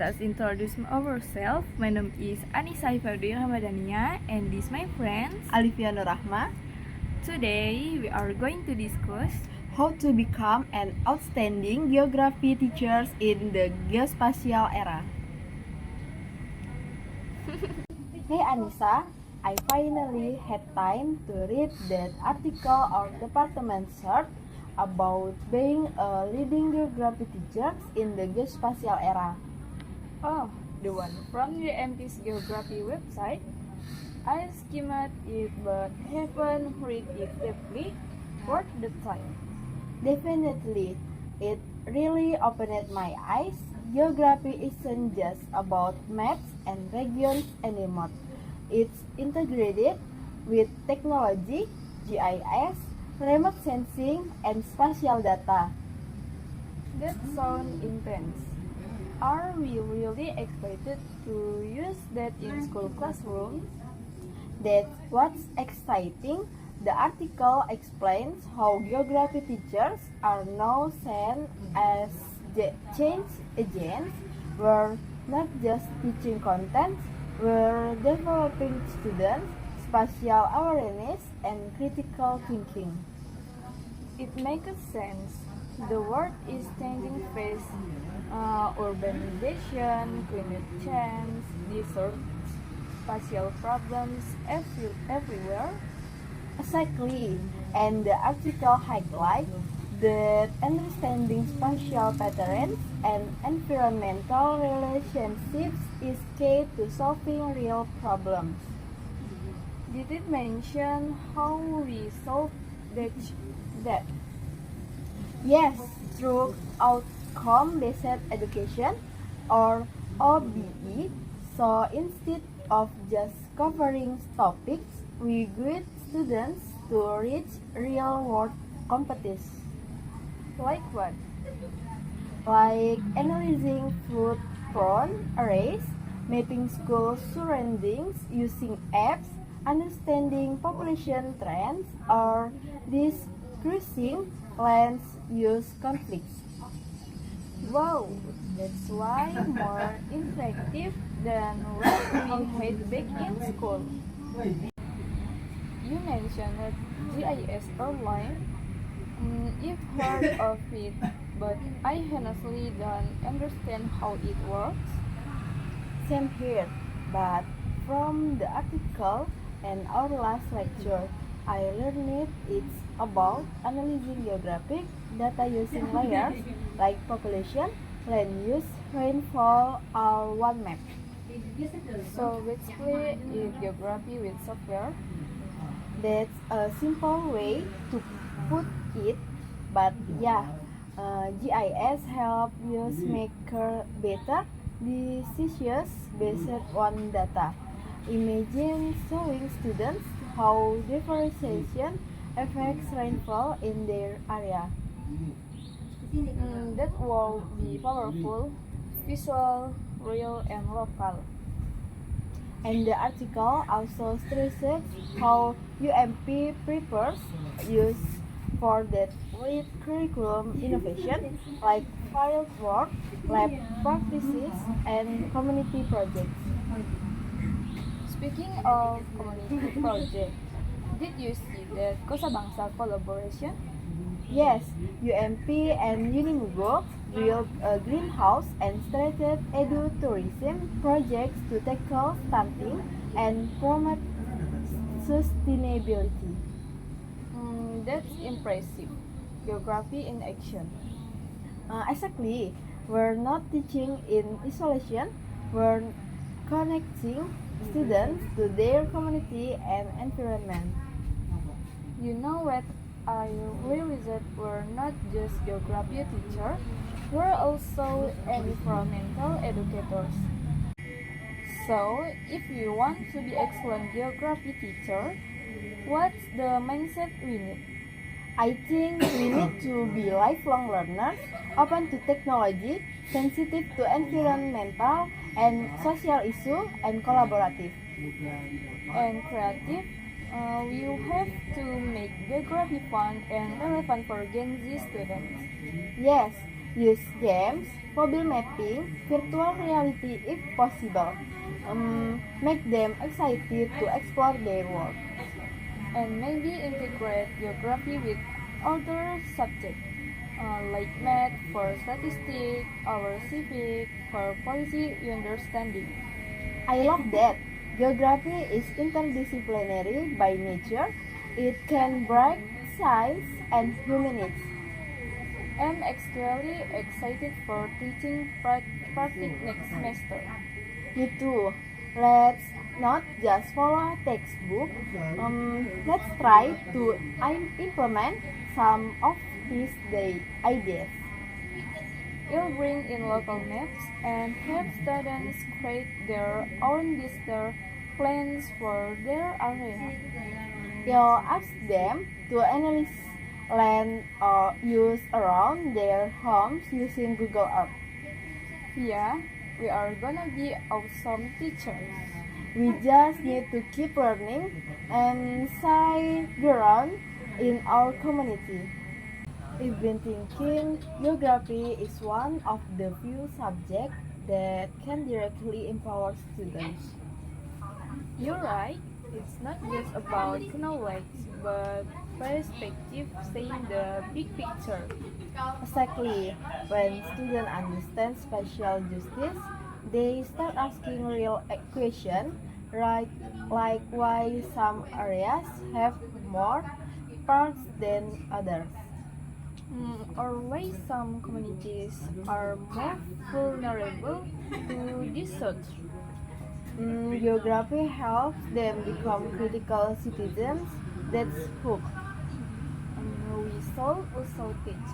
us introduce ourselves. My name is Anissa Ifadin Ramadania and this is my friend Alifia Nurrahma. Today we are going to discuss How to become an outstanding geography teacher in the geospatial era. Hey Anissa, I finally had time to read that article our department shared about being a leading geography teacher in the geospatial era. Oh, the one from UMP's geography website. I skimmed it but haven't read it deeply worth the time. Definitely, it really opened my eyes. Geography isn't just about maps and regions anymore. It's integrated with technology, GIS, remote sensing, and spatial data. That sounds intense. Are we really expected to use that in school classrooms? That's what's exciting. The article explains how geography teachers are now seen as change agents. We're not just teaching content, we're developing students, spatial awareness, and critical thinking. It makes sense. The world is changing fast. Urbanization, climate change, deserts, spatial problems everywhere. Exactly, and the article highlights that understanding spatial patterns and environmental relationships is key to solving real problems. Did it mention how we solve that? Yes, through outcome-based education or OBE, so instead of just covering topics, we guide students to reach real-world competence. Like what? Like analyzing food-prone arrays, mapping school surroundings using apps, understanding population trends, or discussing land use conflicts. Wow, that's why more effective than what we had back in school. You mentioned GIS earlier. You've heard of it, but I honestly don't understand how it works. Same here, but from the article and our last lecture, I learned it's about analyzing geographic data using layers like population, land use, rainfall, all one map. So basically, it's geography with software. That's a simple way to put it, but yeah, GIS help us make better decisions based on data. Imagine showing students how deforestation affects rainfall in their area. That will be powerful, visual, real, and local. And the article also stresses how UMP prepares youth for that with curriculum innovation like field work, lab practices, and community projects. Speaking of community project, did you see that Kosa Bangsa collaboration? Yes, UMP and Unimugo built a greenhouse and started edu-tourism projects to tackle stunting and promote sustainability. That's impressive. Geography in action. Exactly, we're not teaching in isolation, we're connecting students to their community and environment. You know what? I realized that we're not just geography teachers, we're also environmental educators. So, if you want to be excellent geography teacher, what's the mindset we need? I think we need to be lifelong learners, open to technology, sensitive to environmental and social issues, and collaborative. And creative, we have to make geography fun and relevant for Gen Z students. Yes, Use games, mobile mapping, virtual reality if possible. Make them excited to explore their world. And maybe integrate geography with other subjects like math for statistics or civic for policy understanding. I love that. Geography is interdisciplinary by nature. It can break science and humanities. I'm actually excited for teaching practice next semester. Me too. Let's not just follow textbook. Let's try to implement some of these ideas. We'll bring in local maps and have students create their own visitor plans for their area. You'll ask them to analyze land or use around their homes using Google Earth. Yeah, we are gonna be awesome teachers. We just need to keep learning and say ground in our community. I've been thinking geography is one of the few subjects that can directly empower students. You're right. It's not just about knowledge, but perspective, seeing the big picture. Exactly. When students understand spatial justice, they start asking real questions, right? Like why some areas have more parks than others. Or why some communities are more vulnerable to disaster. Geography helps them become critical citizens. That's hope. We shall also teach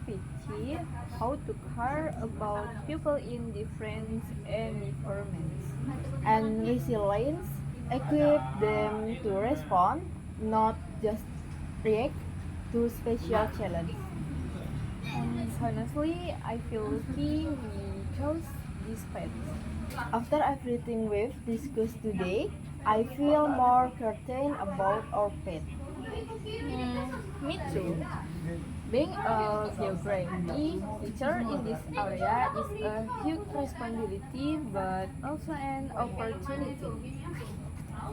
empathy, how to care about people in different environments. And resilience equip them to respond, not just react to special challenge. Honestly, I feel lucky we chose this path. After everything we've discussed today, I feel more certain about our path. Me too. Being a geography teacher in this area is a huge responsibility but also an opportunity.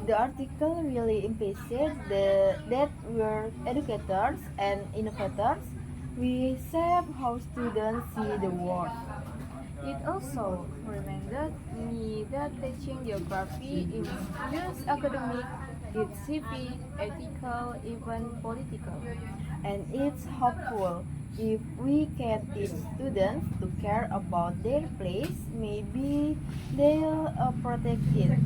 The article really emphasizes that we're educators and innovators. We shape how students see the world. It also reminded me that teaching geography is just academic, it's civic, ethical, even political. And it's hopeful. If we can teach students to care about their place, maybe they'll protect it.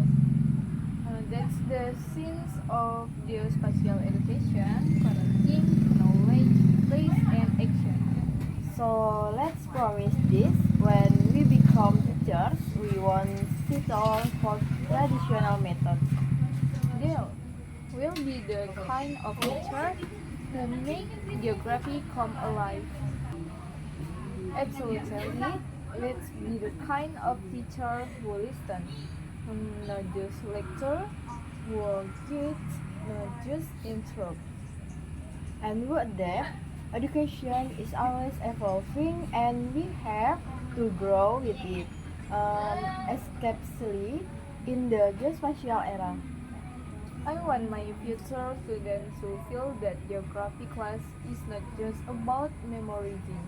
That's the sense of geospatial education, connecting knowledge, place, and action. So let's promise this: when we become teachers, we won't settle for traditional methods. Deal will be the kind of teacher who make geography come alive. Absolutely, let's be the kind of teacher who listen, not just lecture, who kids, not just interrupt. And with that, education is always evolving and we have to grow with it, especially in the geospatial era. I want my future students to feel that geography class is not just about memorizing,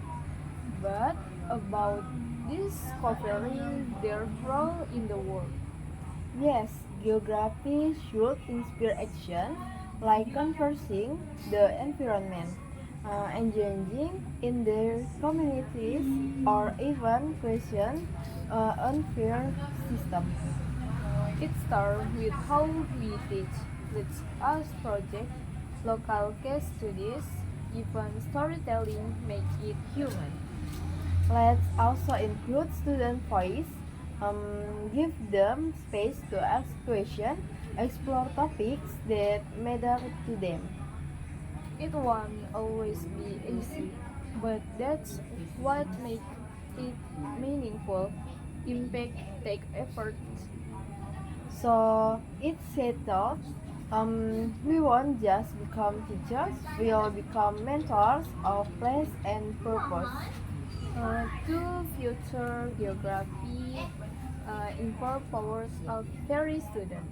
but about discovering their role in the world. Yes, geography should inspire action, like conversing the environment, engaging in their communities, or even question unfair system. It starts with how we teach. Let's us project, local case studies, even storytelling make it human. Let's also include student voice, give them space to ask questions, explore topics that matter to them. It won't always be easy, but that's what makes it meaningful. Impact take effort. So it's settled. We won't just become teachers, we'll become mentors of place and purpose. To future geography improve powers of very student.